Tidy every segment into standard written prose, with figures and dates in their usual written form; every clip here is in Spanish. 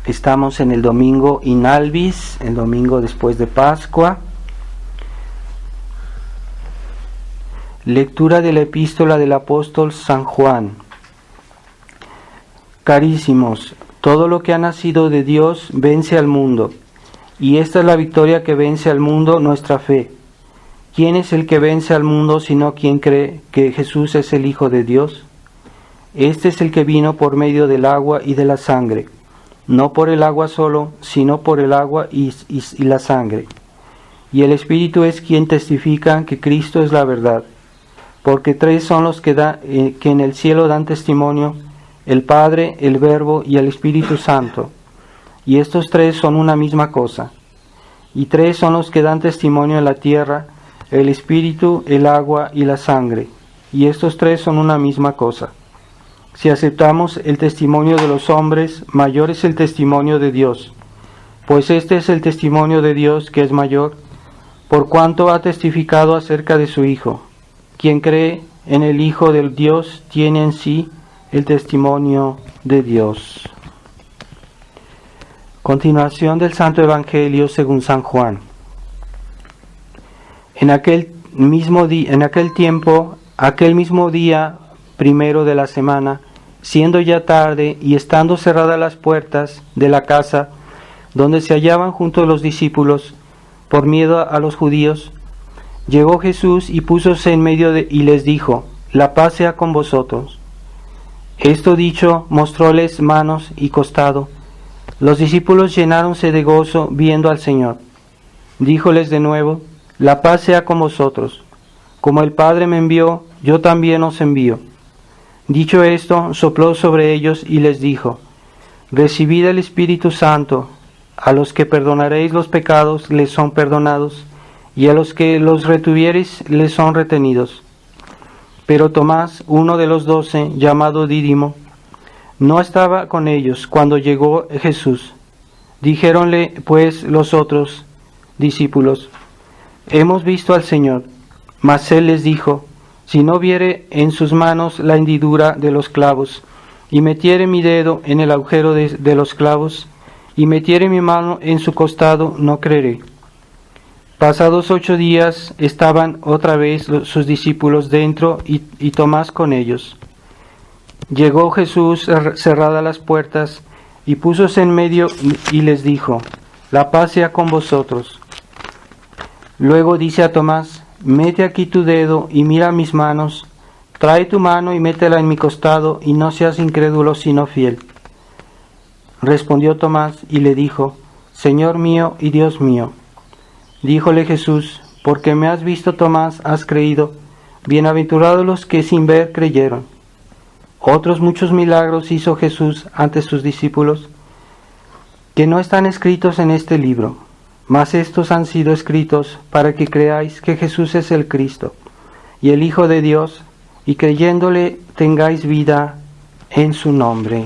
Estamos en el domingo in albis, el domingo después de Pascua. Lectura de la epístola del apóstol San Juan. Carísimos, todo lo que ha nacido de Dios vence al mundo, y esta es la victoria que vence al mundo, nuestra fe. ¿Quién es el que vence al mundo sino quien cree que Jesús es el Hijo de Dios? Este es el que vino por medio del agua y de la sangre, no por el agua solo, sino por el agua y la sangre. Y el Espíritu es quien testifica que Cristo es la verdad, porque tres son los que en el cielo dan testimonio, el Padre, el Verbo y el Espíritu Santo. Y estos tres son una misma cosa. Y tres son los que dan testimonio en la tierra, el Espíritu, el agua y la sangre. Y estos tres son una misma cosa. Si aceptamos el testimonio de los hombres, mayor es el testimonio de Dios. Pues este es el testimonio de Dios que es mayor, por cuanto ha testificado acerca de su Hijo. Quien cree en el Hijo del Dios tiene en sí el testimonio de Dios. Continuación del Santo Evangelio según San Juan. En aquel mismo día primero de la semana, siendo ya tarde y estando cerradas las puertas de la casa donde se hallaban juntos los discípulos, por miedo a los judíos, llegó Jesús y púsose en medio y les dijo: La paz sea con vosotros. Esto dicho, mostróles manos y costado. Los discípulos llenáronse de gozo viendo al Señor. Díjoles de nuevo: La paz sea con vosotros. Como el Padre me envió, yo también os envío. Dicho esto, sopló sobre ellos y les dijo: Recibid el Espíritu Santo. A los que perdonaréis los pecados les son perdonados, y a los que los retuviereis les son retenidos. Pero Tomás, uno de los 12, llamado Dídimo, no estaba con ellos cuando llegó Jesús. Dijéronle pues los otros discípulos: Hemos visto al Señor. Mas él les dijo: Si no viere en sus manos la hendidura de los clavos, y metiere mi dedo en el agujero de los clavos, y metiere mi mano en su costado, no creeré. Pasados 8 días estaban otra vez sus discípulos dentro y Tomás con ellos. Llegó Jesús cerradas las puertas, y púsose en medio y les dijo: La paz sea con vosotros. Luego dice a Tomás: Mete aquí tu dedo y mira mis manos, trae tu mano y métela en mi costado, y no seas incrédulo sino fiel. Respondió Tomás y le dijo: Señor mío y Dios mío. Díjole Jesús: Porque me has visto, Tomás, has creído. Bienaventurados los que sin ver creyeron. Otros muchos milagros hizo Jesús ante sus discípulos, que no están escritos en este libro. Mas estos han sido escritos para que creáis que Jesús es el Cristo, y el Hijo de Dios, y creyéndole tengáis vida en su nombre.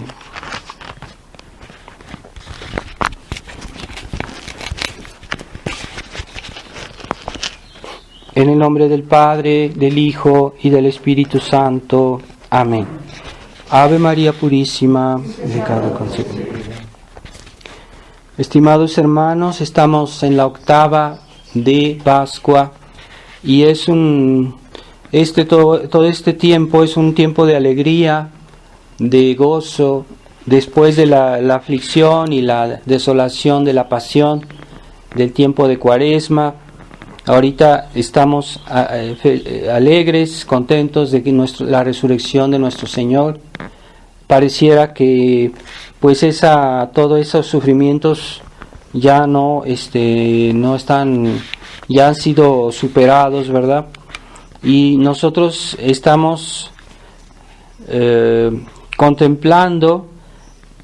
En el nombre del Padre, del Hijo y del Espíritu Santo. Amén. Ave María Purísima, pecado concebido. Estimados hermanos, estamos en la octava de Pascua y todo este tiempo es un tiempo de alegría, de gozo, después de la aflicción y la desolación de la pasión, del tiempo de Cuaresma. Ahorita estamos alegres, contentos de que la resurrección de nuestro Señor. Pareciera que pues todos esos sufrimientos ya no están, ya han sido superados, ¿verdad? Y nosotros estamos contemplando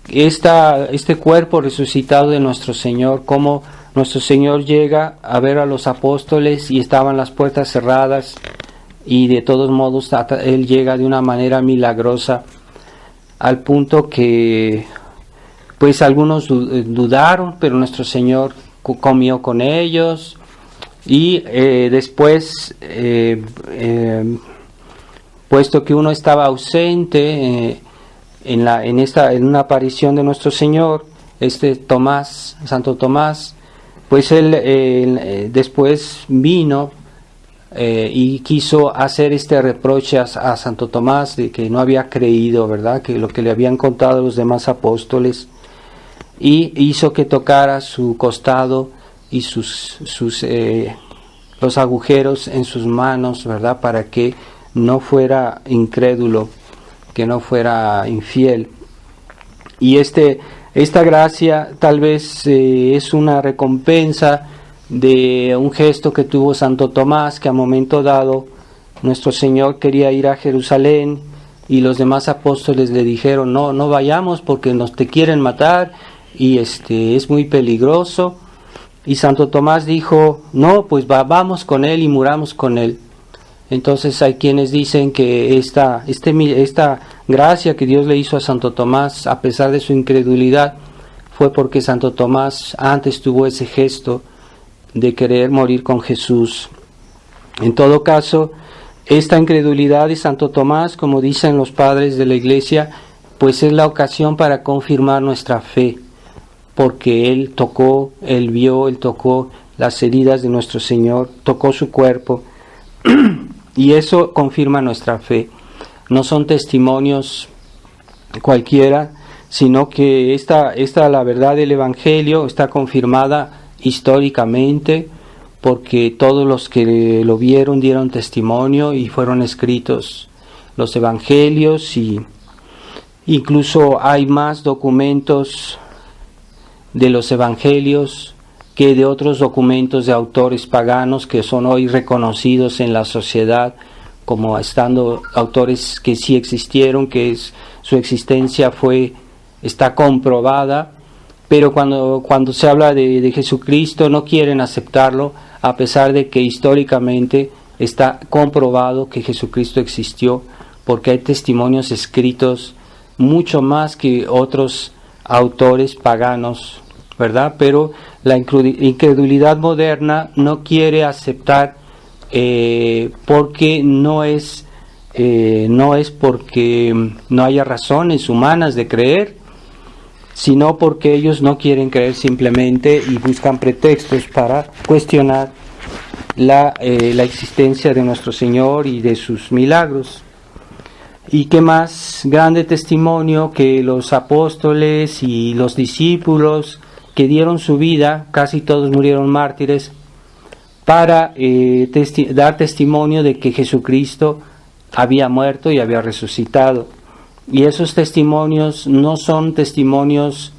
este cuerpo resucitado de nuestro Señor, cómo nuestro Señor llega a ver a los apóstoles y estaban las puertas cerradas, y de todos modos Él llega de una manera milagrosa, al punto que pues algunos dudaron, pero nuestro Señor comió con ellos, y después puesto que uno estaba ausente en una aparición de nuestro Señor, Santo Tomás, pues él después vino y quiso hacer este reproche a Santo Tomás de que no había creído, ¿verdad?, que lo que le habían contado los demás apóstoles, y hizo que tocara su costado y los agujeros en sus manos, ¿verdad?, para que no fuera incrédulo, que no fuera infiel. Y esta gracia tal vez es una recompensa de un gesto que tuvo Santo Tomás, que a momento dado nuestro Señor quería ir a Jerusalén y los demás apóstoles le dijeron: no vayamos porque te quieren matar y es muy peligroso. Y Santo Tomás dijo: no, pues vamos con él y muramos con él. Entonces hay quienes dicen que esta gracia que Dios le hizo a Santo Tomás, a pesar de su incredulidad, fue porque Santo Tomás antes tuvo ese gesto de querer morir con Jesús. En todo caso, esta incredulidad de Santo Tomás, como dicen los padres de la Iglesia, pues es la ocasión para confirmar nuestra fe, porque él tocó las heridas de nuestro Señor, tocó su cuerpo, y eso confirma nuestra fe. No son testimonios cualquiera, sino que la verdad del Evangelio está confirmada históricamente, porque todos los que lo vieron dieron testimonio y fueron escritos los Evangelios, y incluso hay más documentos de los Evangelios que de otros documentos de autores paganos que son hoy reconocidos en la sociedad como estando autores que sí existieron, su existencia está comprobada, pero cuando se habla de Jesucristo no quieren aceptarlo, a pesar de que históricamente está comprobado que Jesucristo existió, porque hay testimonios escritos mucho más que otros autores paganos, ¿verdad? Pero la incredulidad moderna no quiere aceptar, porque no es porque no haya razones humanas de creer, sino porque ellos no quieren creer simplemente y buscan pretextos para cuestionar la existencia de nuestro Señor y de sus milagros. Y qué más grande testimonio que los apóstoles y los discípulos que dieron su vida, casi todos murieron mártires, para dar testimonio de que Jesucristo había muerto y había resucitado. Y esos testimonios no son testimonios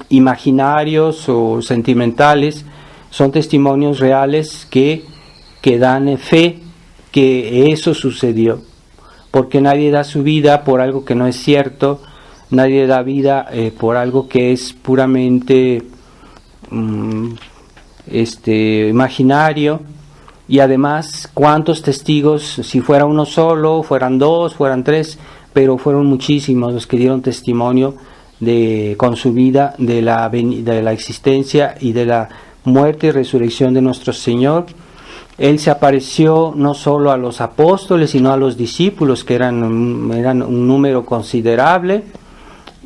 imaginarios o sentimentales, son testimonios reales que dan fe que eso sucedió, porque nadie da su vida por algo que no es cierto, nadie da vida por algo que es puramente imaginario. Y además, ¿cuántos testigos? Si fuera uno solo, fueran dos, fueran tres, pero fueron muchísimos los que dieron testimonio con su vida de la existencia y de la muerte y resurrección de nuestro Señor. Él se apareció no solo a los apóstoles, sino a los discípulos, que eran un número considerable,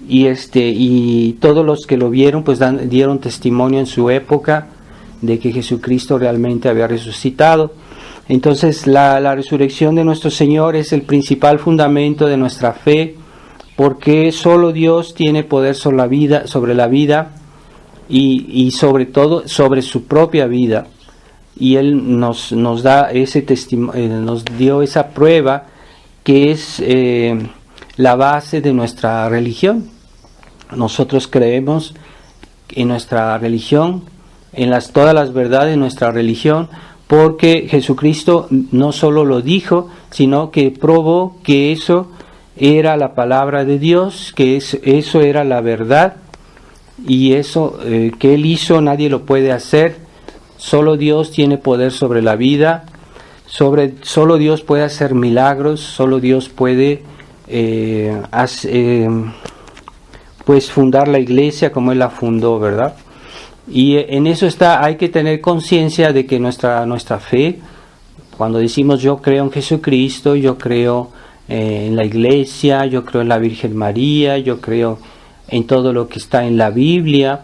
y todos los que lo vieron pues dieron testimonio en su época de que Jesucristo realmente había resucitado. Entonces la resurrección de nuestro Señor es el principal fundamento de nuestra fe, porque solo Dios tiene poder sobre la vida y sobre todo sobre su propia vida. Y Él nos da ese testimonio, nos dio esa prueba que es la base de nuestra religión. Nosotros creemos en nuestra religión, en todas las verdades de nuestra religión, porque Jesucristo no solo lo dijo, sino que probó que eso era la palabra de Dios, que eso era la verdad, y eso que Él hizo nadie lo puede hacer. Solo Dios tiene poder sobre la vida, solo Dios puede hacer milagros, solo Dios puede pues fundar la iglesia como Él la fundó, ¿verdad? Y en eso hay que tener conciencia de que nuestra fe, cuando decimos yo creo en Jesucristo, yo creo en la iglesia, yo creo en la Virgen María, yo creo en todo lo que está en la Biblia.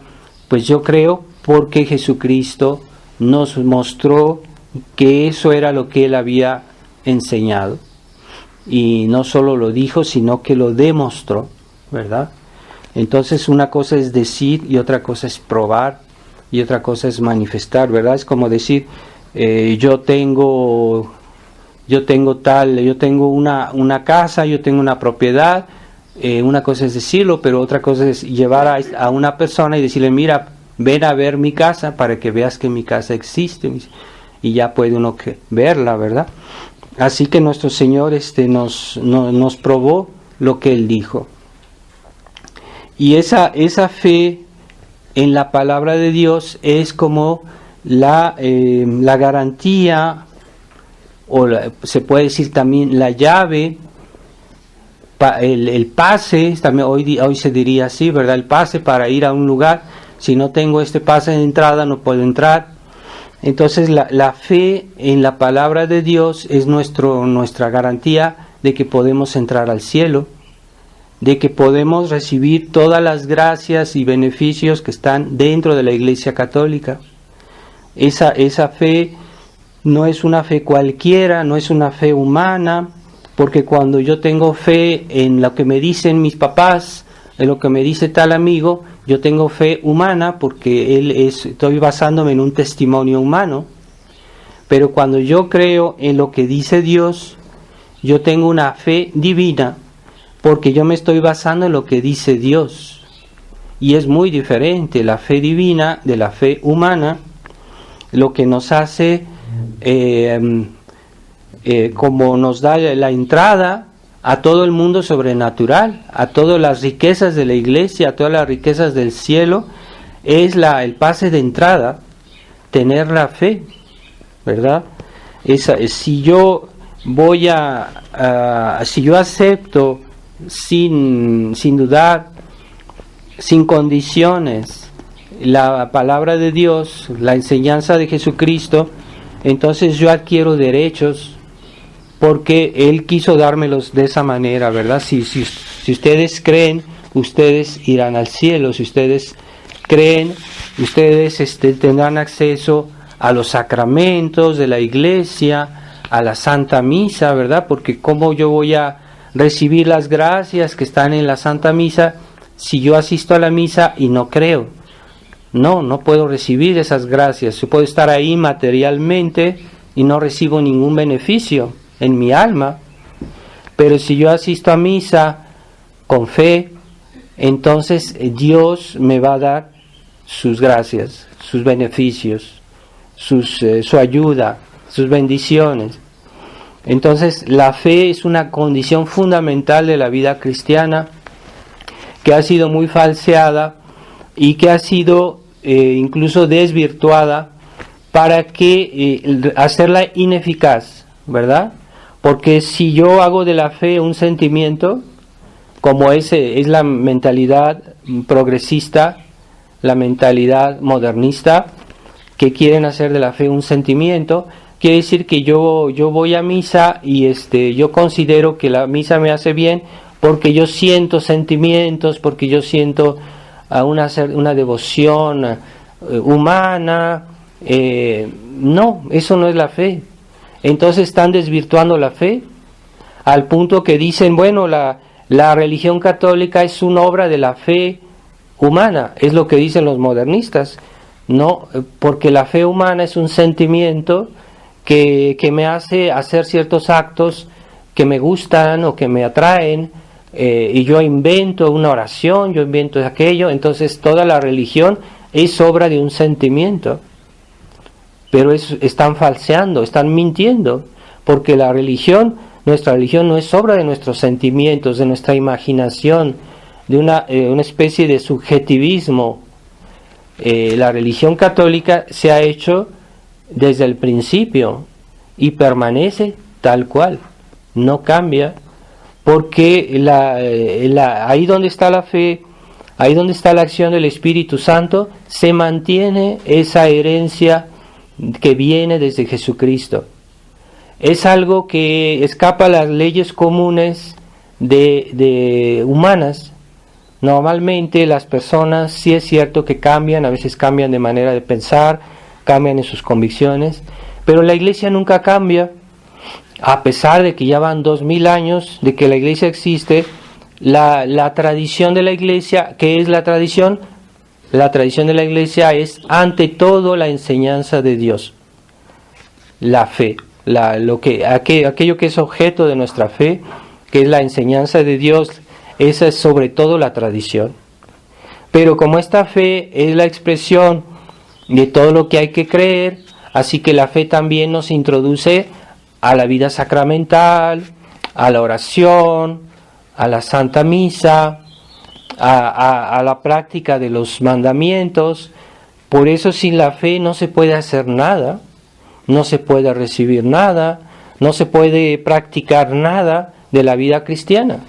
Pues yo creo porque Jesucristo nos mostró que eso era lo que Él había enseñado. Y no solo lo dijo, sino que lo demostró, ¿verdad? Entonces una cosa es decir y otra cosa es probar y otra cosa es manifestar, ¿verdad? Es como decir, yo tengo una casa, yo tengo una propiedad. Una cosa es decirlo, pero otra cosa es llevar a una persona y decirle, mira, ven a ver mi casa para que veas que mi casa existe, y ya puede uno verla, ¿verdad? Así que nuestro Señor nos probó lo que Él dijo. Y esa fe en la palabra de Dios es como la garantía, o se puede decir también la llave, el pase, también hoy se diría así, ¿verdad? El pase para ir a un lugar. Si no tengo este pase de entrada, no puedo entrar. Entonces la fe en la palabra de Dios es nuestra garantía de que podemos entrar al cielo, de que podemos recibir todas las gracias y beneficios que están dentro de la Iglesia Católica. Esa fe no es una fe cualquiera, no es una fe humana, porque cuando yo tengo fe en lo que me dicen mis papás, en lo que me dice tal amigo, yo tengo fe humana porque estoy basándome en un testimonio humano. Pero cuando yo creo en lo que dice Dios, yo tengo una fe divina porque yo me estoy basando en lo que dice Dios. Y es muy diferente la fe divina de la fe humana, lo que nos hace, como nos da la entrada a todo el mundo sobrenatural, a todas las riquezas de la iglesia, a todas las riquezas del cielo, es el pase de entrada, tener la fe, ¿verdad? Si yo si yo acepto sin dudar, sin condiciones, la palabra de Dios, la enseñanza de Jesucristo, entonces yo adquiero derechos, porque Él quiso dármelos de esa manera, ¿verdad? Si ustedes creen, ustedes irán al cielo. Si ustedes creen, ustedes tendrán acceso a los sacramentos de la iglesia, a la Santa Misa, ¿verdad? Porque ¿cómo yo voy a recibir las gracias que están en la Santa Misa si yo asisto a la misa y no creo? No puedo recibir esas gracias. Yo puedo estar ahí materialmente y no recibo ningún beneficio en mi alma, pero si yo asisto a misa con fe, entonces Dios me va a dar sus gracias, sus beneficios, su ayuda, sus bendiciones. Entonces la fe es una condición fundamental de la vida cristiana, que ha sido muy falseada y que ha sido incluso desvirtuada para hacerla ineficaz, ¿verdad? Porque si yo hago de la fe un sentimiento, como es la mentalidad progresista, la mentalidad modernista, que quieren hacer de la fe un sentimiento, quiere decir que yo voy a misa y yo considero que la misa me hace bien porque yo siento sentimientos, porque yo siento una devoción humana. No, eso no es la fe. Entonces están desvirtuando la fe al punto que dicen, bueno, la religión católica es una obra de la fe humana, es lo que dicen los modernistas. No, porque la fe humana es un sentimiento que me hace hacer ciertos actos que me gustan o que me atraen, y yo invento una oración, yo invento aquello. Entonces toda la religión es obra de un sentimiento. Pero están falseando, están mintiendo, porque nuestra religión no es obra de nuestros sentimientos, de nuestra imaginación, de una especie de subjetivismo. La religión católica se ha hecho desde el principio y permanece tal cual, no cambia, porque ahí donde está la fe, ahí donde está la acción del Espíritu Santo, se mantiene esa herencia que viene desde Jesucristo. Es algo que escapa a las leyes comunes de humanas. Normalmente las personas sí es cierto que cambian, a veces cambian de manera de pensar, cambian en sus convicciones, pero la iglesia nunca cambia, a pesar de que ya van 2000 años de que la iglesia existe. La tradición de la iglesia, ¿qué es la tradición? La tradición de la iglesia es ante todo la enseñanza de Dios, la fe, aquello que es objeto de nuestra fe, que es la enseñanza de Dios. Esa es sobre todo la tradición. Pero como esta fe es la expresión de todo lo que hay que creer, así que la fe también nos introduce a la vida sacramental, a la oración, a la Santa Misa, a la práctica de los mandamientos. Por eso sin la fe no se puede hacer nada, no se puede recibir nada, no se puede practicar nada de la vida cristiana.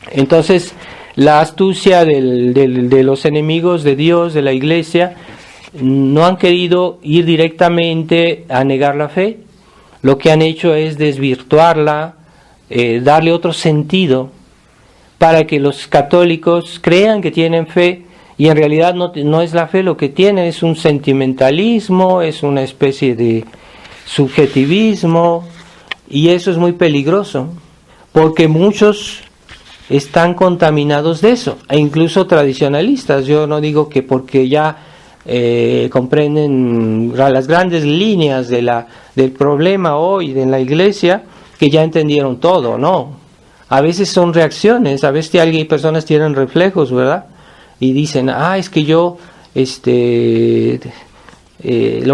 Entonces, la astucia de los enemigos de Dios, de la iglesia, no han querido ir directamente a negar la fe. Lo que han hecho es desvirtuarla, darle otro sentido, para que los católicos crean que tienen fe, y en realidad no es la fe lo que tienen, es un sentimentalismo, es una especie de subjetivismo, y eso es muy peligroso, porque muchos están contaminados de eso, e incluso tradicionalistas. Yo no digo que porque ya comprenden las grandes líneas del problema hoy en la iglesia, que ya entendieron todo, no. A veces son reacciones, a veces hay personas que tienen reflejos, ¿verdad? Y dicen, es que yo, lo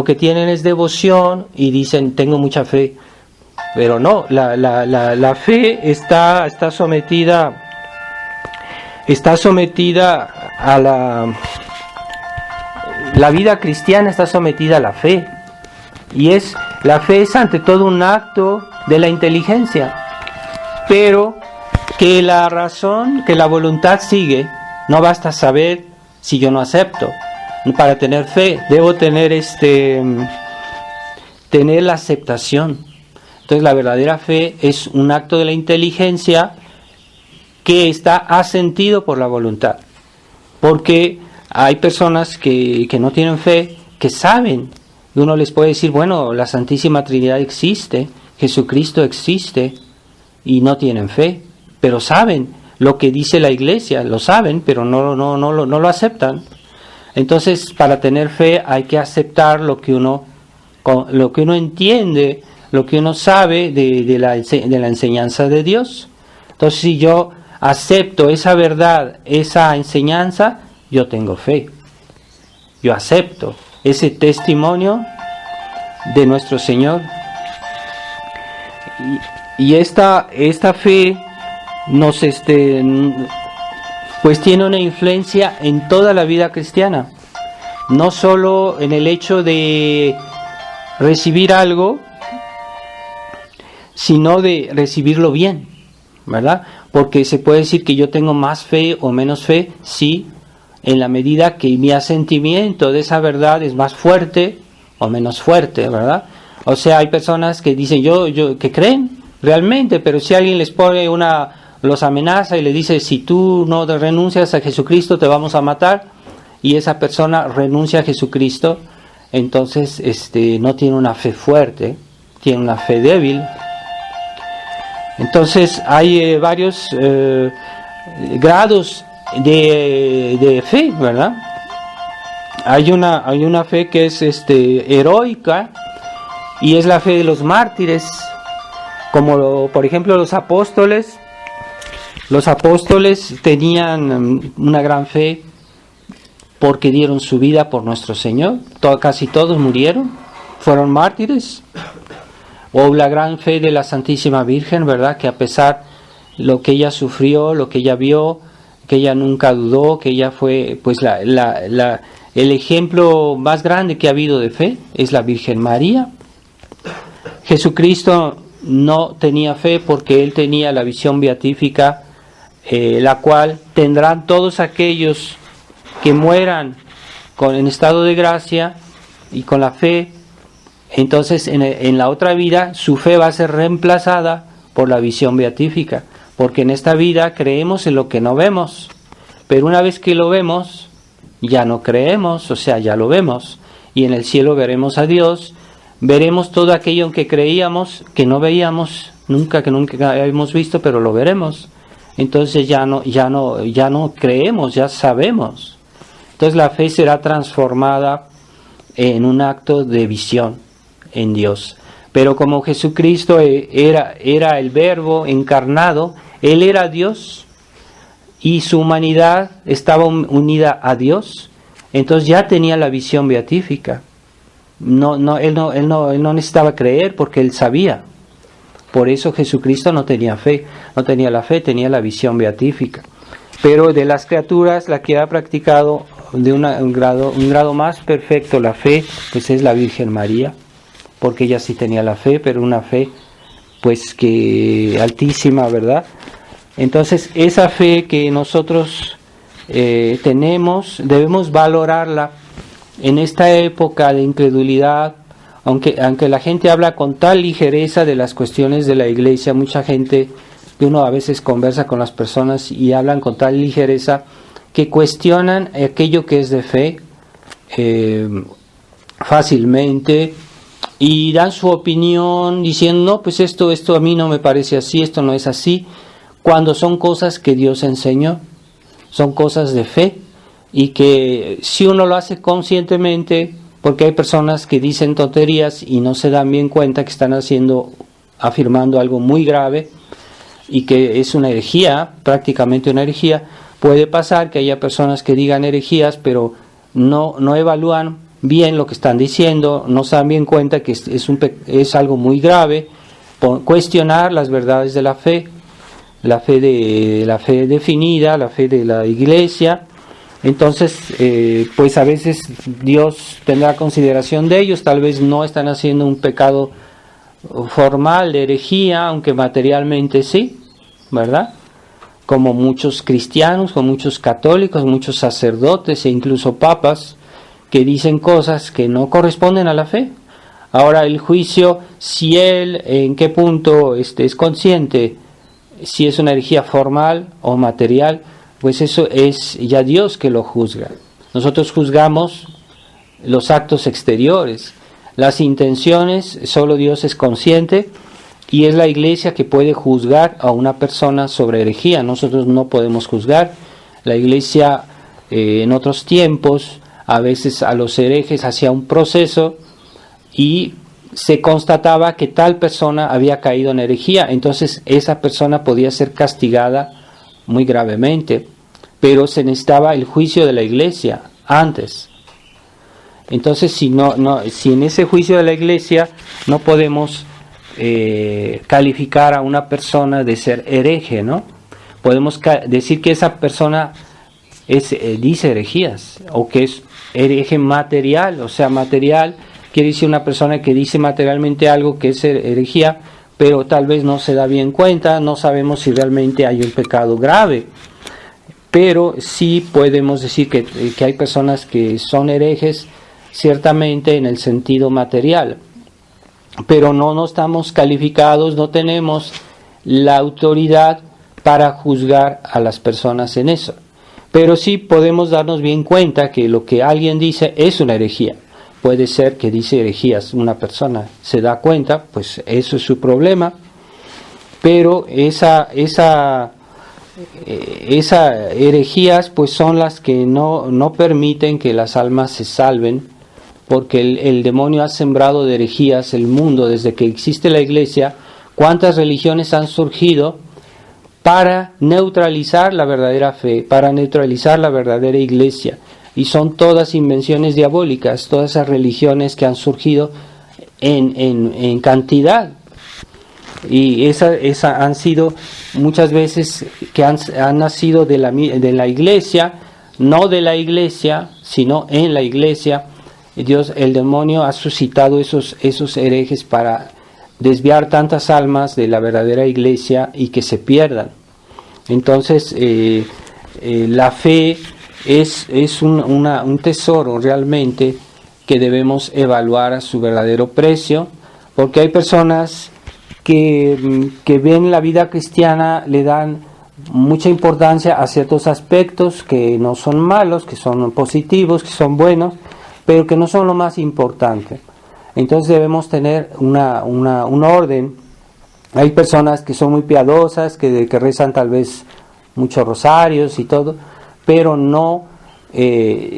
que tienen es devoción, y dicen, tengo mucha fe. Pero no, la fe está sometida a la vida cristiana está sometida a la fe, y la fe es ante todo un acto de la inteligencia, pero que la razón, que la voluntad sigue. No basta saber si yo no acepto. Para tener fe debo tener la aceptación. Entonces la verdadera fe es un acto de la inteligencia que está asentido por la voluntad, porque hay personas que no tienen fe, que saben, y uno les puede decir, bueno, la Santísima Trinidad existe, Jesucristo existe, y no tienen fe, pero saben lo que dice la iglesia, lo saben, pero no lo aceptan. Entonces, para tener fe hay que aceptar lo que uno entiende, lo que uno sabe de la enseñanza de Dios. Entonces, si yo acepto esa verdad, esa enseñanza, yo tengo fe. Yo acepto ese testimonio de nuestro Señor. Y esta fe nos pues tiene una influencia en toda la vida cristiana, no solo en el hecho de recibir algo, sino de recibirlo bien, ¿verdad? Porque se puede decir que yo tengo más fe o menos fe, sí, en la medida que mi asentimiento de esa verdad es más fuerte o menos fuerte, ¿verdad? O sea, hay personas que dicen que creen realmente, pero si alguien les pone los amenaza y le dice, si tú no renuncias a Jesucristo te vamos a matar, y esa persona renuncia a Jesucristo, entonces no tiene una fe fuerte, tiene una fe débil. Entonces hay varios grados de fe, ¿verdad? Hay una fe que es heroica, y es la fe de los mártires, como por ejemplo los apóstoles. Los apóstoles tenían una gran fe porque dieron su vida por nuestro Señor. Casi todos murieron, fueron mártires. O la gran fe de la Santísima Virgen, ¿verdad? Que a pesar lo que ella sufrió, lo que ella vio, que ella nunca dudó, que ella fue, pues el ejemplo más grande que ha habido de fe es la Virgen María. Jesucristo no tenía fe porque él tenía la visión beatífica, la cual tendrán todos aquellos que mueran en estado de gracia y con la fe. Entonces en la otra vida su fe va a ser reemplazada por la visión beatífica, porque en esta vida creemos en lo que no vemos, pero una vez que lo vemos, ya no creemos, o sea, ya lo vemos, y en el cielo veremos a Dios, veremos todo aquello en que creíamos, que no veíamos, que nunca hemos visto, pero lo veremos. Entonces ya no creemos, ya sabemos. Entonces la fe será transformada en un acto de visión en Dios. Pero como Jesucristo era el Verbo encarnado, Él era Dios y su humanidad estaba unida a Dios, entonces ya tenía la visión beatífica. Él no necesitaba creer porque Él sabía. Por eso Jesucristo no tenía la fe, tenía la visión beatífica. Pero de las criaturas, la que ha practicado de un grado más perfecto la fe, pues es la Virgen María, porque ella sí tenía la fe, pero una fe pues que altísima, ¿verdad? Entonces esa fe que nosotros tenemos, debemos valorarla en esta época de incredulidad. Aunque la gente habla con tal ligereza de las cuestiones de la iglesia, mucha gente que uno a veces conversa con las personas y hablan con tal ligereza que cuestionan aquello que es de fe fácilmente y dan su opinión diciendo, no, pues esto a mí no me parece así, esto no es así, cuando son cosas que Dios enseñó, son cosas de fe y que si uno lo hace conscientemente, porque hay personas que dicen tonterías y no se dan bien cuenta que están afirmando algo muy grave y que es una herejía, prácticamente una herejía. Puede pasar que haya personas que digan herejías, pero no evalúan bien lo que están diciendo, no se dan bien cuenta que es algo muy grave. Cuestionar las verdades de la fe definida, la fe de la iglesia. Entonces, pues a veces Dios tendrá consideración de ellos, tal vez no están haciendo un pecado formal de herejía, aunque materialmente sí, ¿verdad? Como muchos cristianos, como muchos católicos, muchos sacerdotes e incluso papas que dicen cosas que no corresponden a la fe. Ahora el juicio, si él en qué punto es consciente, si es una herejía formal o material, pues eso es ya Dios que lo juzga. Nosotros juzgamos los actos exteriores, las intenciones, solo Dios es consciente y es la iglesia que puede juzgar a una persona sobre herejía. Nosotros no podemos juzgar. La iglesia en otros tiempos a veces a los herejes hacía un proceso y se constataba que tal persona había caído en herejía, entonces esa persona podía ser castigada muy gravemente, pero se necesitaba el juicio de la iglesia antes. Entonces si en ese juicio de la iglesia no podemos calificar a una persona de ser hereje, ¿no? Podemos decir que esa persona dice herejías, o que es hereje material, o sea, material quiere decir una persona que dice materialmente algo que es herejía, pero tal vez no se da bien cuenta, no sabemos si realmente hay un pecado grave. Pero sí podemos decir que hay personas que son herejes, ciertamente en el sentido material, pero no estamos calificados, no tenemos la autoridad para juzgar a las personas en eso. Pero sí podemos darnos bien cuenta que lo que alguien dice es una herejía. Puede ser que dice herejías, una persona se da cuenta, pues eso es su problema, pero esa herejías pues son las que no permiten que las almas se salven, porque el demonio ha sembrado de herejías el mundo desde que existe la iglesia. ¿Cuántas religiones han surgido para neutralizar la verdadera fe, para neutralizar la verdadera iglesia? Y son todas invenciones diabólicas, todas esas religiones que han surgido en cantidad. Y esa han sido muchas veces que han nacido de la iglesia, no de la iglesia, sino en la iglesia. El demonio ha suscitado esos herejes para desviar tantas almas de la verdadera iglesia y que se pierdan. Entonces, la fe es un tesoro realmente que debemos evaluar a su verdadero precio, porque hay personas que ven la vida cristiana, le dan mucha importancia a ciertos aspectos que no son malos, que son positivos, que son buenos, pero que no son lo más importante. Entonces debemos tener un orden. Hay personas que son muy piadosas, que rezan tal vez muchos rosarios y todo, pero no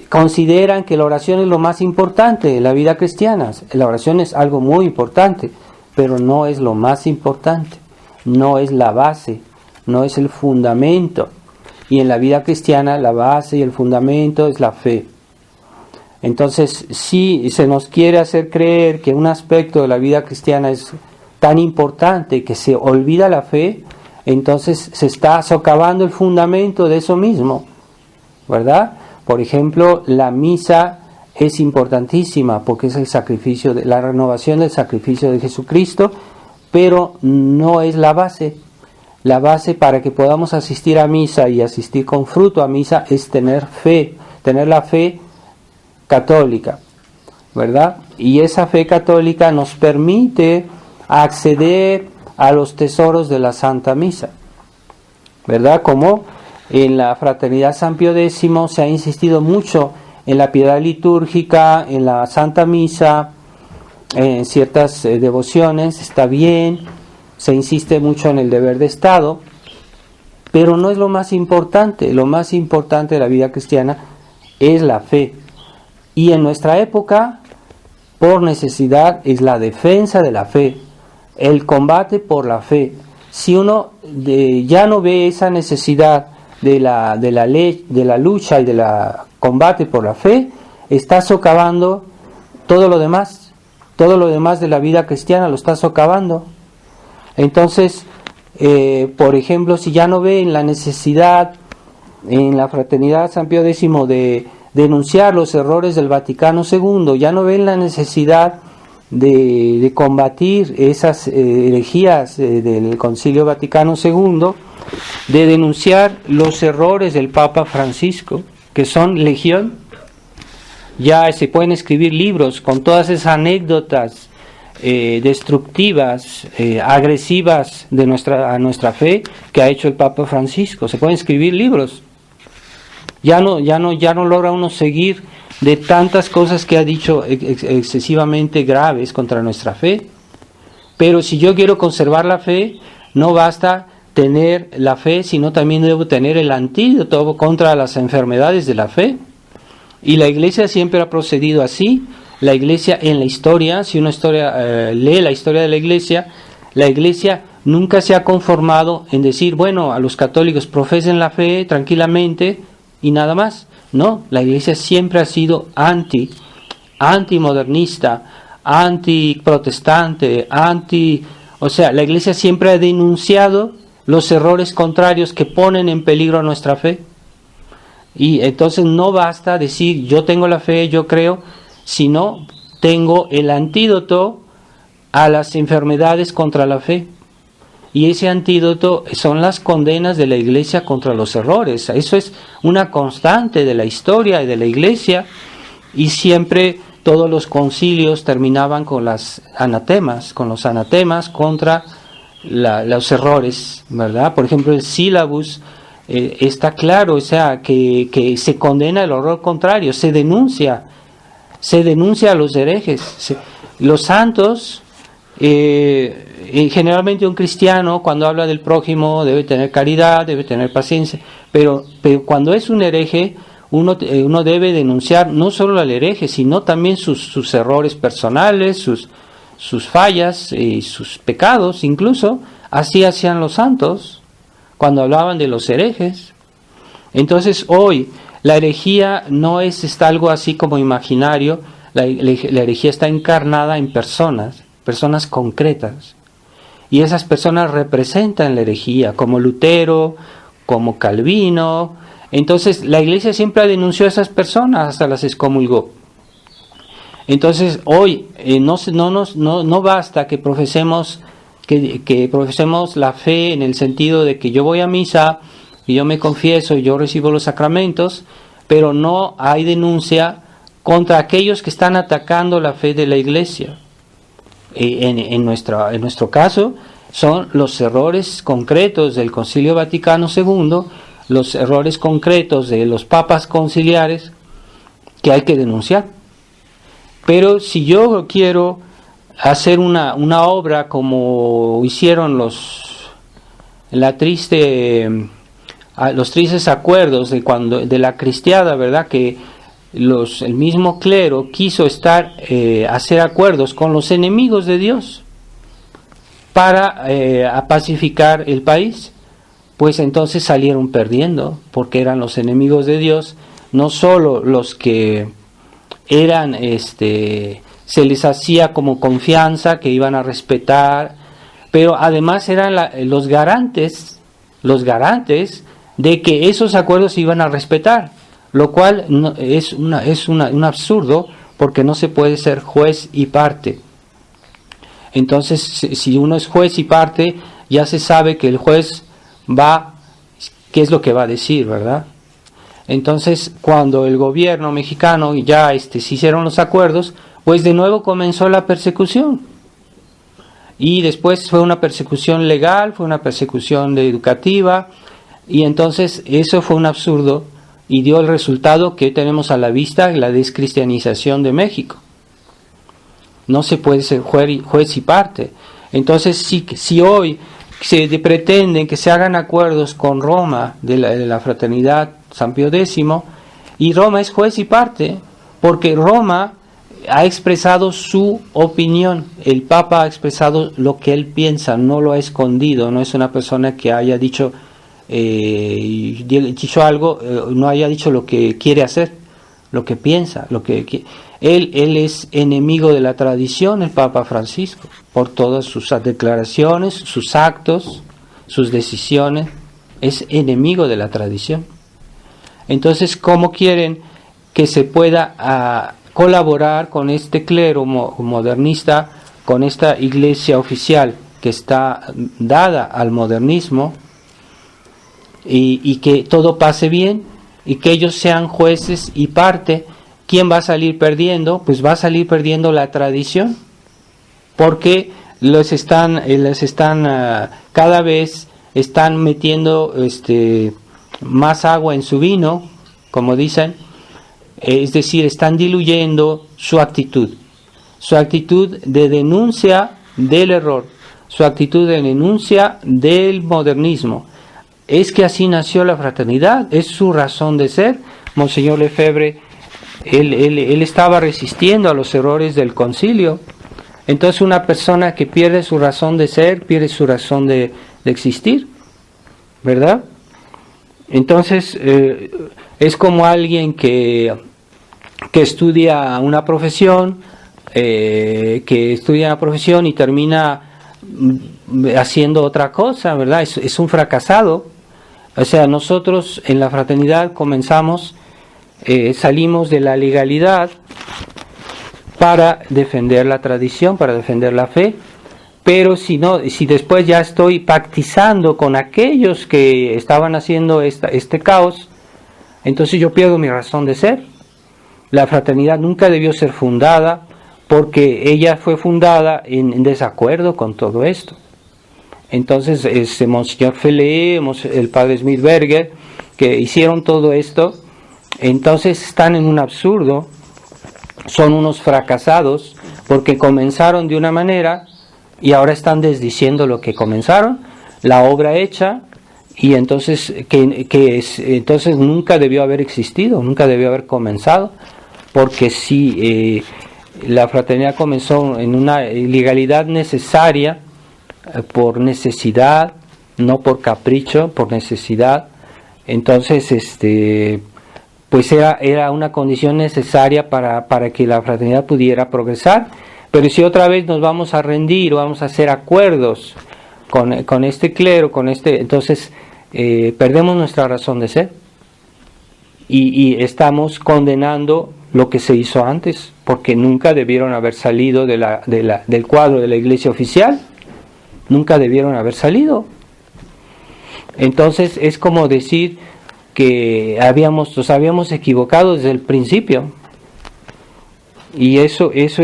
consideran que la oración es lo más importante en la vida cristiana. La oración es algo muy importante, pero no es lo más importante, no es la base, no es el fundamento. Y en la vida cristiana la base y el fundamento es la fe. Entonces, si se nos quiere hacer creer que un aspecto de la vida cristiana es tan importante que se olvida la fe, entonces se está socavando el fundamento de eso mismo, ¿verdad? Por ejemplo, la misa es importantísima porque es el sacrificio, la renovación del sacrificio de Jesucristo, pero no es la base. La base para que podamos asistir a misa y asistir con fruto a misa es tener fe, tener la fe católica, ¿verdad? Y esa fe católica nos permite acceder a los tesoros de la Santa Misa, ¿verdad? Como en la Fraternidad San Pío X se ha insistido mucho en la piedad litúrgica, en la Santa Misa, en ciertas devociones, está bien, se insiste mucho en el deber de Estado, pero no es lo más importante. Lo más importante de la vida cristiana es la fe. Y en nuestra época, por necesidad, es la defensa de la fe, el combate por la fe. Si uno ya no ve esa necesidad de la lucha y de la combate por la fe, está socavando todo lo demás de la vida cristiana lo está socavando. Entonces, por ejemplo, si ya no ven la necesidad en la Fraternidad San Pío X de denunciar los errores del Vaticano II, ya no ven la necesidad de combatir esas herejías del Concilio Vaticano II, de denunciar los errores del Papa Francisco, que son legión. Ya se pueden escribir libros con todas esas anécdotas destructivas, agresivas a nuestra fe que ha hecho el Papa Francisco. Se pueden escribir libros. Ya no logra uno seguir de tantas cosas que ha dicho excesivamente graves contra nuestra fe. Pero si yo quiero conservar la fe, no basta tener la fe, sino también debo tener el antídoto contra las enfermedades de la fe. Y la Iglesia siempre ha procedido así. La Iglesia en la historia, si uno lee la historia de la Iglesia nunca se ha conformado en decir, bueno, a los católicos profesen la fe tranquilamente y nada más. No, la Iglesia siempre ha sido antimodernista, antiprotestante, o sea, la Iglesia siempre ha denunciado los errores contrarios que ponen en peligro nuestra fe. Y entonces no basta decir yo tengo la fe, yo creo, sino tengo el antídoto a las enfermedades contra la fe. Y ese antídoto son las condenas de la Iglesia contra los errores. Eso es una constante de la historia y de la Iglesia, y siempre todos los concilios terminaban con los anatemas contra los errores, ¿verdad? Por ejemplo, el sílabus está claro, o sea, que se condena el error contrario, se denuncia a los herejes. Los santos, generalmente un cristiano cuando habla del prójimo debe tener caridad, debe tener paciencia, pero cuando es un hereje, uno debe denunciar no solo al hereje, sino también sus errores personales, sus fallas y sus pecados. Incluso así hacían los santos cuando hablaban de los herejes. Entonces hoy la herejía no es algo así como imaginario. La herejía está encarnada en personas concretas, y esas personas representan la herejía, como Lutero, como Calvino. Entonces la Iglesia siempre denunció a esas personas, hasta las excomulgó. Entonces hoy no basta que profesemos la fe en el sentido de que yo voy a misa y yo me confieso y yo recibo los sacramentos, pero no hay denuncia contra aquellos que están atacando la fe de la Iglesia. En nuestro caso, son los errores concretos del Concilio Vaticano II, los errores concretos de los papas conciliares que hay que denunciar. Pero si yo quiero hacer una obra como hicieron los tristes acuerdos de la cristiada, ¿verdad? Que el mismo clero quiso hacer acuerdos con los enemigos de Dios para pacificar el país, pues entonces salieron perdiendo, porque eran los enemigos de Dios, no solo los que eran, se les hacía como confianza, que iban a respetar, pero además eran los garantes de que esos acuerdos se iban a respetar, lo cual es un absurdo, porque no se puede ser juez y parte. Entonces, si uno es juez y parte, ya se sabe que el juez qué es lo que va a decir, ¿verdad? Entonces, cuando el gobierno mexicano ya se hicieron los acuerdos, pues de nuevo comenzó la persecución. Y después fue una persecución legal, fue una persecución educativa, y entonces eso fue un absurdo y dio el resultado que hoy tenemos a la vista, la descristianización de México. No se puede ser juez y parte. Entonces, si hoy se pretenden que se hagan acuerdos con Roma de la fraternidad San Pío X, y Roma es juez y parte, porque Roma ha expresado su opinión, el Papa ha expresado lo que él piensa, no lo ha escondido, no es una persona que haya dicho algo, no haya dicho lo que quiere hacer, lo que piensa, él es enemigo de la tradición, el Papa Francisco, por todas sus declaraciones, sus actos, sus decisiones, es enemigo de la tradición. Entonces, ¿cómo quieren que se pueda colaborar con este clero modernista, con esta iglesia oficial que está dada al modernismo, y que todo pase bien, y que ellos sean jueces y parte? ¿Quién va a salir perdiendo? Pues va a salir perdiendo la tradición, porque cada vez están metiendo más agua en su vino, como dicen, es decir, están diluyendo su actitud de denuncia del error, su actitud de denuncia del modernismo. Es que así nació la fraternidad, es su razón de ser. Monseñor Lefebvre, él estaba resistiendo a los errores del concilio. Entonces, una persona que pierde su razón de ser, pierde su razón de existir, ¿verdad? Entonces, es como alguien que estudia una profesión, y termina haciendo otra cosa, ¿verdad? Es un fracasado. O sea, nosotros en la fraternidad salimos de la legalidad para defender la tradición, para defender la fe, pero si después ya estoy pactizando con aquellos que estaban haciendo este caos, entonces yo pierdo mi razón de ser. La fraternidad nunca debió ser fundada, porque ella fue fundada en desacuerdo con todo esto. Entonces, Monseñor Felé, el padre Smithberger, que hicieron todo esto, entonces están en un absurdo, son unos fracasados, porque comenzaron de una manera y ahora están desdiciendo lo que comenzaron, la obra hecha, y entonces entonces nunca debió haber existido, nunca debió haber comenzado, porque si la fraternidad comenzó en una ilegalidad necesaria, por necesidad, no por capricho, por necesidad, entonces pues era una condición necesaria para que la fraternidad pudiera progresar. Pero si otra vez nos vamos a rendir, vamos a hacer acuerdos con este clero, entonces perdemos nuestra razón de ser y estamos condenando lo que se hizo antes, porque nunca debieron haber salido del cuadro de la iglesia oficial, nunca debieron haber salido. Entonces es como decir que nos habíamos equivocado desde el principio, y eso es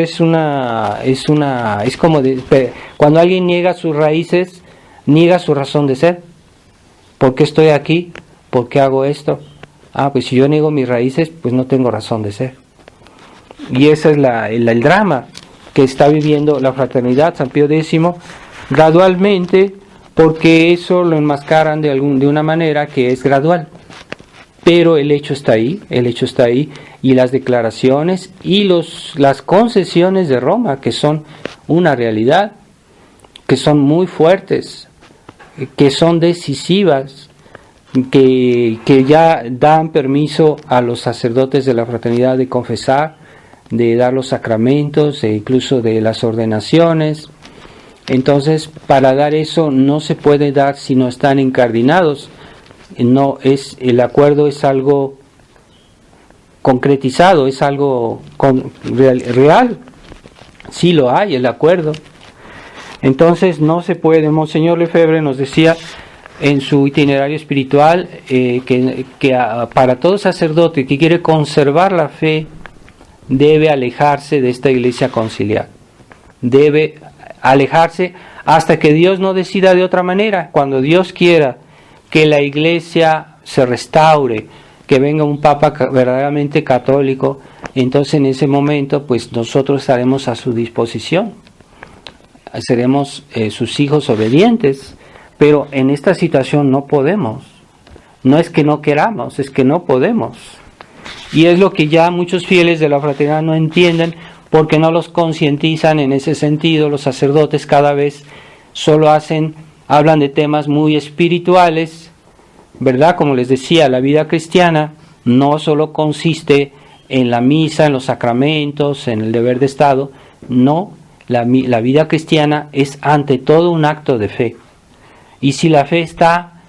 como cuando alguien niega sus raíces, niega su razón de ser. ¿Por qué estoy aquí? ¿Por qué hago esto? Pues si yo niego mis raíces, pues no tengo razón de ser. Y ese es el drama que está viviendo la fraternidad San Pío X gradualmente, porque eso lo enmascaran de una manera que es gradual. Pero el hecho está ahí, y las declaraciones y las concesiones de Roma, que son una realidad, que son muy fuertes, que son decisivas, que ya dan permiso a los sacerdotes de la fraternidad de confesar, de dar los sacramentos, e incluso de las ordenaciones. Entonces, para dar eso no se puede dar si no están incardinados. El acuerdo es algo concretizado, es algo real. Sí lo hay, el acuerdo. Entonces no se puede. Monseñor Lefebvre nos decía en su itinerario espiritual que para todo sacerdote que quiere conservar la fe debe alejarse de esta iglesia conciliar. Debe alejarse hasta que Dios no decida de otra manera. Cuando Dios quiera que la iglesia se restaure, que venga un papa verdaderamente católico, entonces en ese momento pues nosotros estaremos a su disposición, seremos sus hijos obedientes, pero en esta situación no podemos. No es que no queramos, es que no podemos. Y es lo que ya muchos fieles de la fraternidad no entienden, porque no los concientizan en ese sentido. Los sacerdotes cada vez solo hablan de temas muy espirituales, ¿verdad? Como les decía, la vida cristiana no solo consiste en la misa, en los sacramentos, en el deber de Estado. No, la vida cristiana es ante todo un acto de fe. Y si la fe está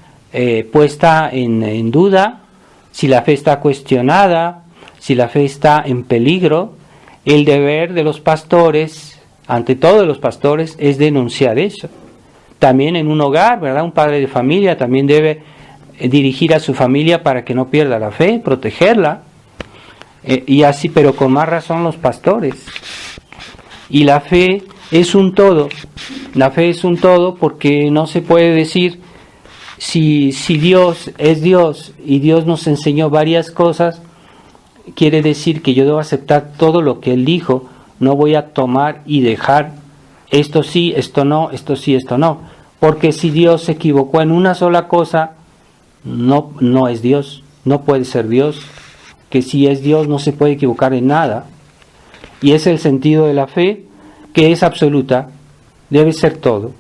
puesta en duda, si la fe está cuestionada, si la fe está en peligro, el deber de los pastores, ante todo de los pastores, es denunciar eso. También en un hogar, ¿verdad? Un padre de familia también debe dirigir a su familia para que no pierda la fe, protegerla, y así, pero con más razón los pastores. Y la fe es un todo. La fe es un todo, porque no se puede decir si Dios es Dios y Dios nos enseñó varias cosas, quiere decir que yo debo aceptar todo lo que Él dijo, no voy a tomar y dejar esto sí, esto no, esto sí, esto no, porque si Dios se equivocó en una sola cosa, no es Dios, no puede ser Dios, que si es Dios no se puede equivocar en nada. Y es el sentido de la fe, que es absoluta, debe ser todo.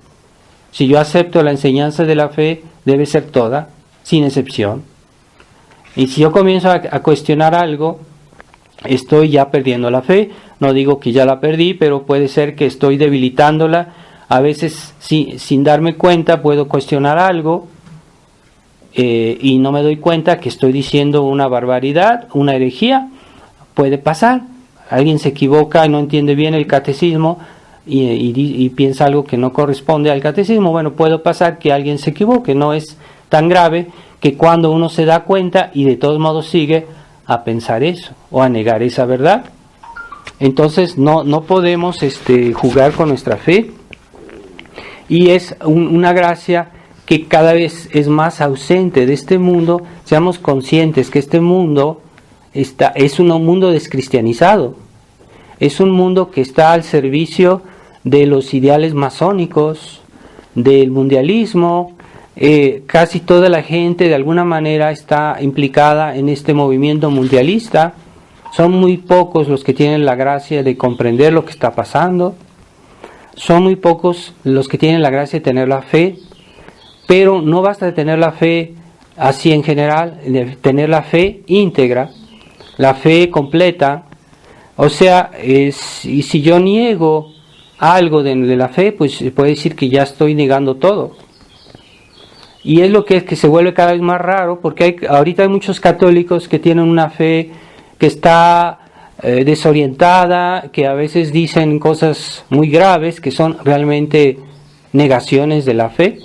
Si yo acepto la enseñanza de la fe, debe ser toda, sin excepción. Y si yo comienzo a cuestionar algo, estoy ya perdiendo la fe. No digo que ya la perdí, pero puede ser que estoy debilitándola. A veces sin darme cuenta puedo cuestionar algo y no me doy cuenta que estoy diciendo una barbaridad, una herejía. Puede pasar. Alguien se equivoca y no entiende bien el catecismo y piensa algo que no corresponde al catecismo. Bueno, puede pasar que alguien se equivoque, no es tan grave que cuando uno se da cuenta y de todos modos sigue a pensar eso o a negar esa verdad. Entonces no podemos jugar con nuestra fe, y es una gracia que cada vez es más ausente de este mundo. Seamos conscientes que este mundo es un mundo descristianizado, es un mundo que está al servicio de los ideales masónicos, del mundialismo. Casi toda la gente de alguna manera está implicada en este movimiento mundialista. Son muy pocos los que tienen la gracia de comprender lo que está pasando. Son muy pocos los que tienen la gracia de tener la fe. Pero no basta de tener la fe así en general, de tener la fe íntegra, la fe completa. O sea, y si yo niego algo de la fe, pues se puede decir que ya estoy negando todo. Y es lo que se vuelve cada vez más raro, porque ahorita hay muchos católicos que tienen una fe que está desorientada, que a veces dicen cosas muy graves, que son realmente negaciones de la fe,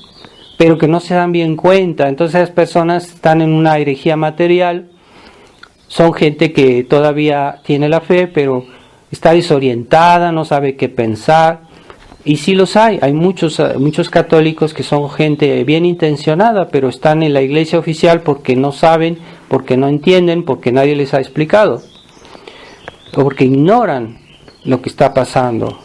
pero que no se dan bien cuenta. Entonces esas personas están en una herejía material, son gente que todavía tiene la fe, pero está desorientada, no sabe qué pensar, Y sí los hay muchos católicos que son gente bien intencionada, pero están en la iglesia oficial porque no saben, porque no entienden, porque nadie les ha explicado, o porque ignoran lo que está pasando.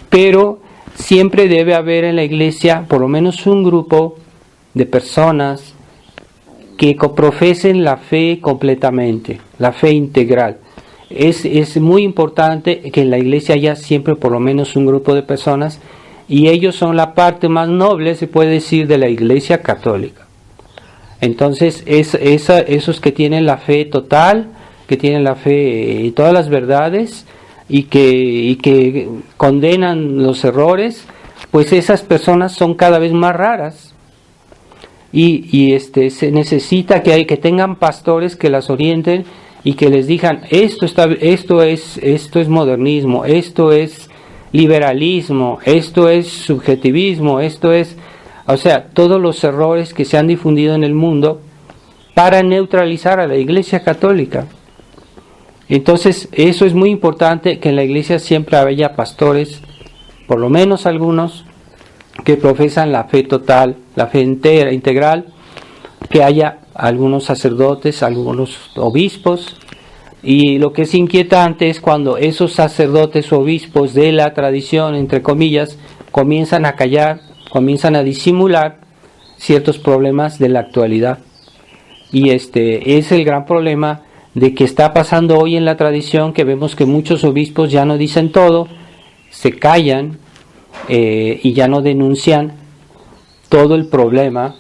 Pero siempre debe haber en la iglesia por lo menos un grupo de personas que profesen la fe completamente, la fe integral. Es muy importante que en la iglesia haya siempre por lo menos un grupo de personas, y ellos son la parte más noble, se puede decir, de la iglesia católica. Entonces, esos que tienen la fe total, que tienen la fe en todas las verdades y que condenan los errores, pues esas personas son cada vez más raras. Se necesita que tengan pastores que las orienten y que les digan, esto es modernismo, esto es liberalismo, esto es subjetivismo, todos los errores que se han difundido en el mundo para neutralizar a la Iglesia Católica. Entonces, eso es muy importante, que en la Iglesia siempre haya pastores, por lo menos algunos, que profesan la fe total, la fe integral, que haya algunos sacerdotes, algunos obispos. Y lo que es inquietante es cuando esos sacerdotes o obispos de la tradición, entre comillas, comienzan a callar, comienzan a disimular ciertos problemas de la actualidad. Y es el gran problema de que está pasando hoy en la tradición, que vemos que muchos obispos ya no dicen todo, se callan y ya no denuncian todo el problema,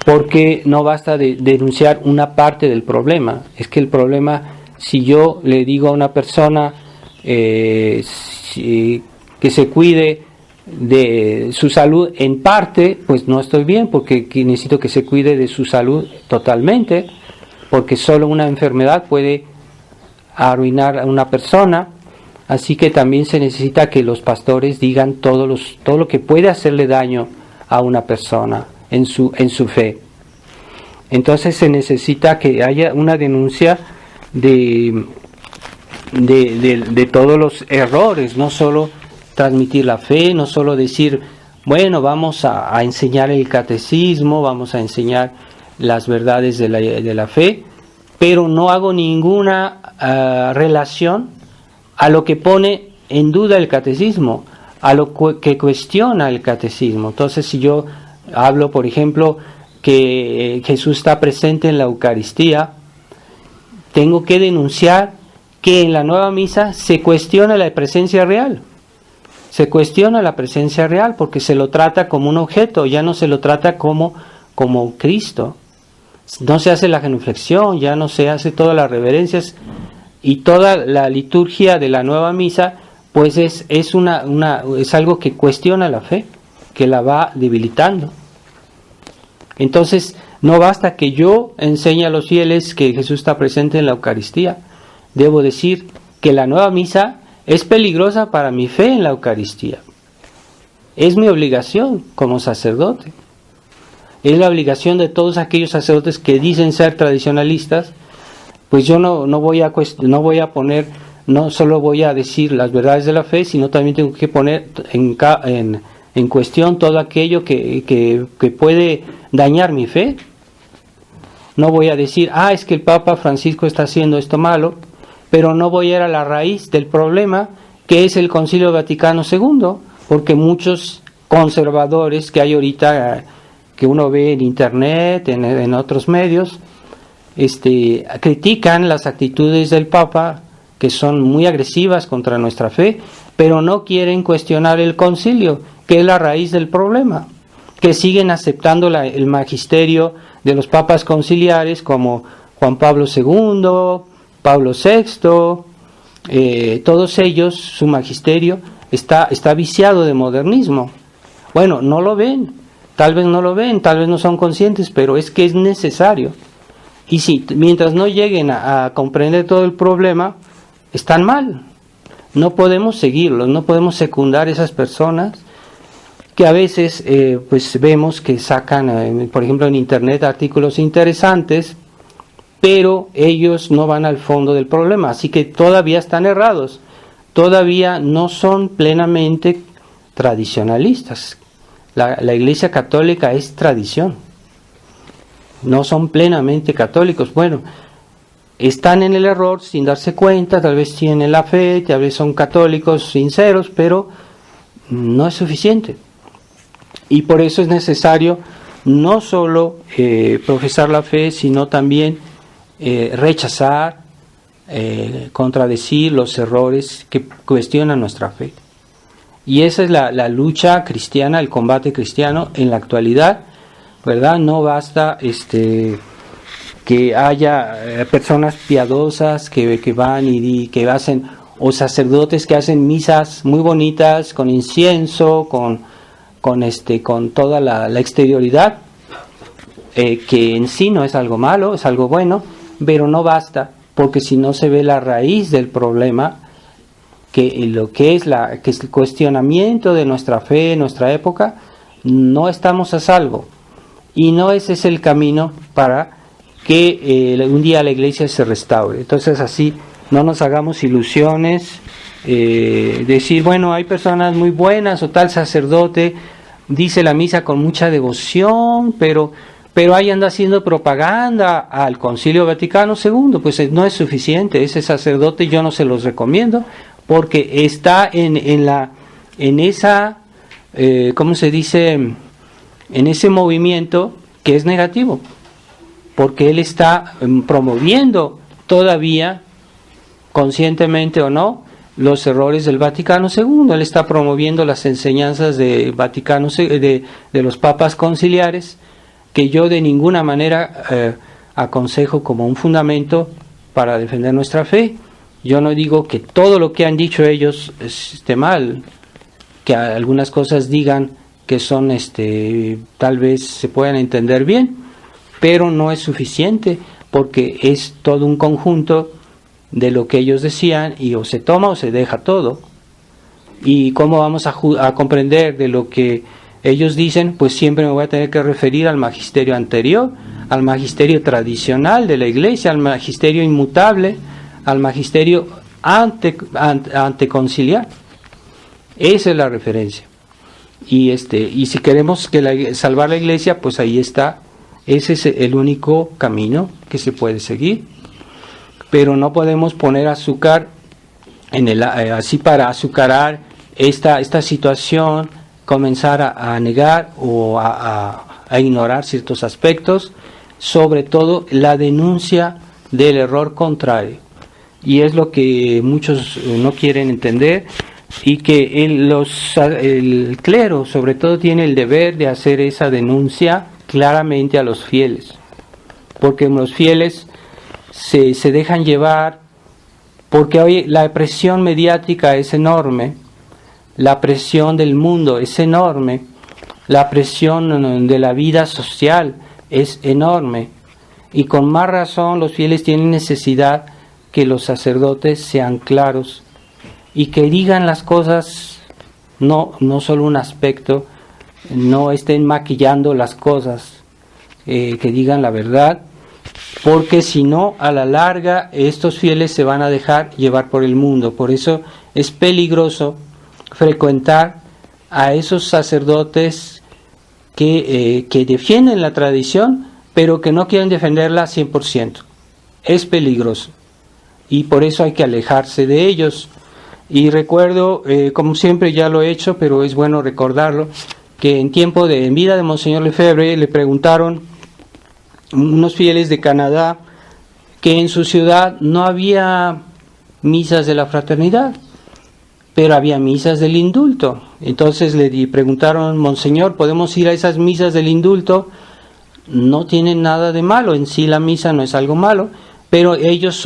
porque no basta de denunciar una parte del problema. Es que el problema, si yo le digo a una persona que se cuide de su salud en parte, pues no estoy bien, porque necesito que se cuide de su salud totalmente, porque solo una enfermedad puede arruinar a una persona. Así que también se necesita que los pastores digan todo lo que puede hacerle daño a una persona en su fe. Entonces se necesita que haya una denuncia de todos los errores, no solo transmitir la fe, no solo decir, bueno, vamos a enseñar el catecismo, vamos a enseñar las verdades de la fe, pero no hago ninguna relación a lo que pone en duda el catecismo, a lo que cuestiona el catecismo. Entonces, si yo hablo, por ejemplo, que Jesús está presente en la Eucaristía, tengo que denunciar que en la nueva misa se cuestiona la presencia real. Se cuestiona la presencia real porque se lo trata como un objeto, ya no se lo trata como Cristo. No se hace la genuflexión, ya no se hace todas las reverencias, y toda la liturgia de la nueva misa pues es algo que cuestiona la fe, que la va debilitando. Entonces no basta que yo enseñe a los fieles que Jesús está presente en la Eucaristía, debo decir que la nueva misa es peligrosa para mi fe en la Eucaristía. Es mi obligación como sacerdote. Es la obligación de todos aquellos sacerdotes que dicen ser tradicionalistas. Pues yo no solo voy a decir las verdades de la fe, sino también tengo que poner en cuestión todo aquello que puede dañar mi fe. No voy a decir, es que el Papa Francisco está haciendo esto malo, pero no voy a ir a la raíz del problema, que es el Concilio Vaticano II, porque muchos conservadores que hay ahorita, que uno ve en internet, en otros medios, critican las actitudes del Papa, que son muy agresivas contra nuestra fe, pero no quieren cuestionar el concilio, que es la raíz del problema, que siguen aceptando el magisterio de los papas conciliares como Juan Pablo II, Pablo VI, todos ellos, su magisterio está viciado de modernismo. Bueno, no lo ven, tal vez no son conscientes, pero es que es necesario. Y si mientras no lleguen a comprender todo el problema, están mal. No podemos seguirlos, no podemos secundar esas personas que a veces pues vemos que sacan, por ejemplo en internet, artículos interesantes, pero ellos no van al fondo del problema, así que todavía están errados. todavía no son plenamente tradicionalistas. La Iglesia Católica es tradición, no son plenamente católicos. Bueno, están en el error sin darse cuenta, tal vez tienen la fe, tal vez son católicos sinceros, pero no es suficiente. Y por eso es necesario no solo profesar la fe, sino también rechazar, contradecir los errores que cuestionan nuestra fe. Y esa es la lucha cristiana, el combate cristiano en la actualidad, ¿verdad? No basta que haya personas piadosas que van y que hacen, o sacerdotes que hacen misas muy bonitas con incienso, con toda la exterioridad, que en sí no es algo malo, es algo bueno, pero no basta, porque si no se ve la raíz del problema, que lo que es el cuestionamiento de nuestra fe en nuestra época, no estamos a salvo. Y no ese es el camino para que un día la iglesia se restaure. Entonces así no nos hagamos ilusiones, decir, bueno, hay personas muy buenas o tal sacerdote dice la misa con mucha devoción, pero ahí anda haciendo propaganda al Concilio Vaticano II, pues no es suficiente. Ese sacerdote yo no se los recomiendo, porque está en esa, ¿cómo se dice?, en ese movimiento que es negativo, porque él está promoviendo todavía, conscientemente o no, los errores del Vaticano II. Él está promoviendo las enseñanzas de Vaticano de los papas conciliares, que yo de ninguna manera aconsejo como un fundamento para defender nuestra fe. Yo no digo que todo lo que han dicho ellos esté mal, que algunas cosas digan que son tal vez se puedan entender bien, pero no es suficiente, porque es todo un conjunto de lo que ellos decían, y o se toma o se deja todo. Y cómo vamos a comprender de lo que ellos dicen, pues siempre me voy a tener que referir al magisterio anterior, al magisterio tradicional de la iglesia, al magisterio inmutable, al magisterio anteconciliar. Esa es la referencia. Y si queremos salvar la iglesia, pues ahí está. Ese es el único camino que se puede seguir. Pero no podemos poner azúcar así para azucarar esta situación, comenzar a negar o a ignorar ciertos aspectos, sobre todo la denuncia del error contrario. Y es lo que muchos no quieren entender, y que el clero sobre todo tiene el deber de hacer esa denuncia claramente a los fieles, porque los fieles se dejan llevar, porque hoy la presión mediática es enorme, la presión del mundo es enorme, la presión de la vida social es enorme, y con más razón los fieles tienen necesidad que los sacerdotes sean claros y que digan las cosas, no solo un aspecto, no estén maquillando las cosas, que digan la verdad, porque si no, a la larga estos fieles se van a dejar llevar por el mundo. Por eso es peligroso frecuentar a esos sacerdotes que defienden la tradición, pero que no quieren defenderla 100%. Es peligroso, y por eso hay que alejarse de ellos. Y recuerdo, como siempre ya lo he hecho, pero es bueno recordarlo, que en vida de Monseñor Lefebvre le preguntaron unos fieles de Canadá que en su ciudad no había misas de la fraternidad, pero había misas del indulto. Entonces le preguntaron: Monseñor, ¿podemos ir a esas misas del indulto? No tienen nada de malo, en sí la misa no es algo malo, pero ellos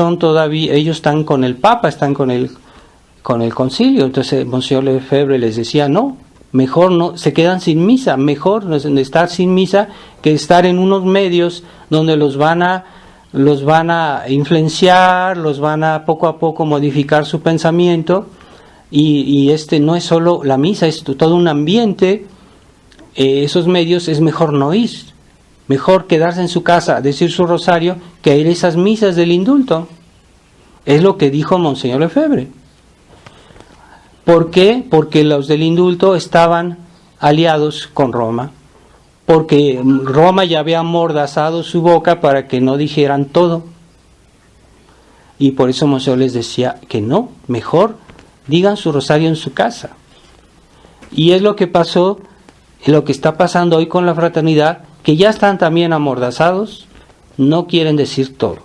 están con el Papa, están con el concilio. Entonces Monseñor Lefebvre les decía: no, mejor no, se quedan sin misa, mejor estar sin misa que estar en unos medios donde los van a influenciar, los van a poco modificar su pensamiento, y no es solo la misa, es todo un ambiente. Esos medios es mejor no ir, mejor quedarse en su casa, decir su rosario, que ir a esas misas del indulto. Es lo que dijo Monseñor Lefebvre. ¿Por qué? Porque los del indulto estaban aliados con Roma, porque Roma ya había amordazado su boca para que no dijeran todo. Y por eso Monseñor les decía que no, mejor digan su rosario en su casa. Y es lo que pasó, lo que está pasando hoy con la fraternidad, que ya están también amordazados, no quieren decir todo.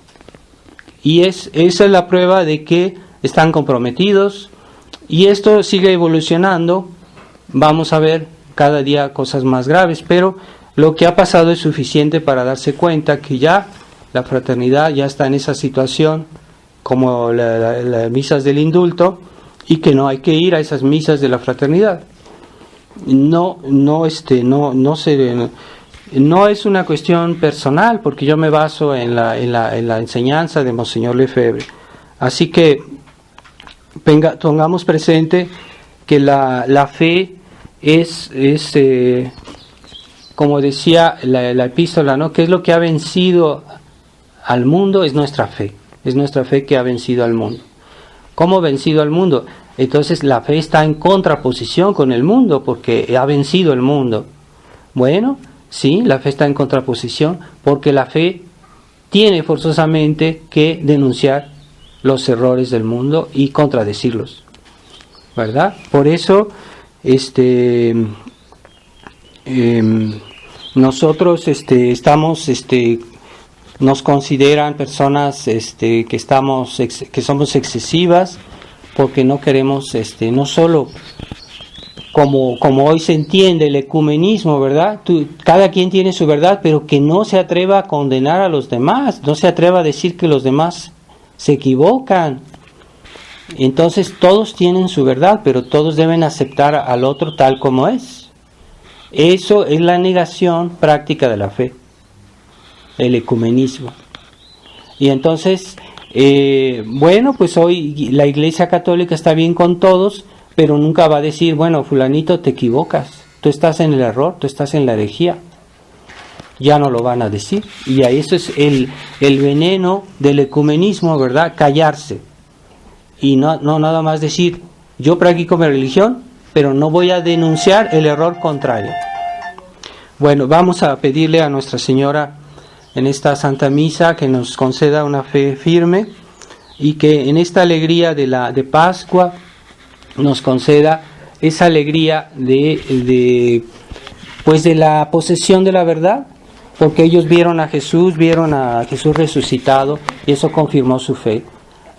Y esa es la prueba de que están comprometidos, y esto sigue evolucionando. Vamos a ver cada día cosas más graves, pero lo que ha pasado es suficiente para darse cuenta que ya la fraternidad ya está en esa situación como las misas del indulto, y que no hay que ir a esas misas de la fraternidad. No es una cuestión personal, porque yo me baso en la enseñanza de Monseñor Lefebvre. Así que tengamos presente que la fe es como decía la epístola, ¿no? ¿Qué es lo que ha vencido al mundo? Es nuestra fe. Es nuestra fe que ha vencido al mundo. ¿Cómo ha vencido al mundo? Entonces la fe está en contraposición con el mundo, porque ha vencido el mundo. Bueno, sí, la fe está en contraposición, porque la fe tiene forzosamente que denunciar los errores del mundo y contradecirlos, ¿verdad? Por eso nosotros estamos nos consideran personas que somos excesivas, porque no queremos no solo como hoy se entiende el ecumenismo, ¿verdad? Cada quien tiene su verdad, pero que no se atreva a condenar a los demás, no se atreva a decir que los demás se equivocan. Entonces todos tienen su verdad, pero todos deben aceptar al otro tal como es. Eso es la negación práctica de la fe, el ecumenismo. Y entonces, pues hoy la Iglesia Católica está bien con todos, pero nunca va a decir, bueno, fulanito, te equivocas, tú estás en el error, tú estás en la herejía. Ya no lo van a decir. Y a eso es el veneno del ecumenismo, ¿verdad? Callarse. Y no nada más decir, yo practico mi religión, pero no voy a denunciar el error contrario. Bueno, vamos a pedirle a Nuestra Señora en esta Santa Misa que nos conceda una fe firme, y que en esta alegría de Pascua nos conceda esa alegría de la posesión de la verdad, porque ellos vieron a Jesús resucitado, y eso confirmó su fe.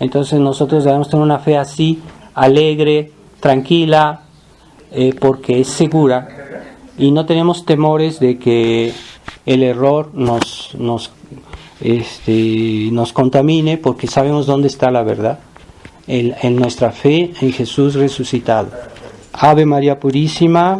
Entonces nosotros debemos tener una fe así, alegre, tranquila, porque es segura, y no tenemos temores de que el error nos contamine, porque sabemos dónde está la verdad, en nuestra fe en Jesús resucitado. Ave María Purísima.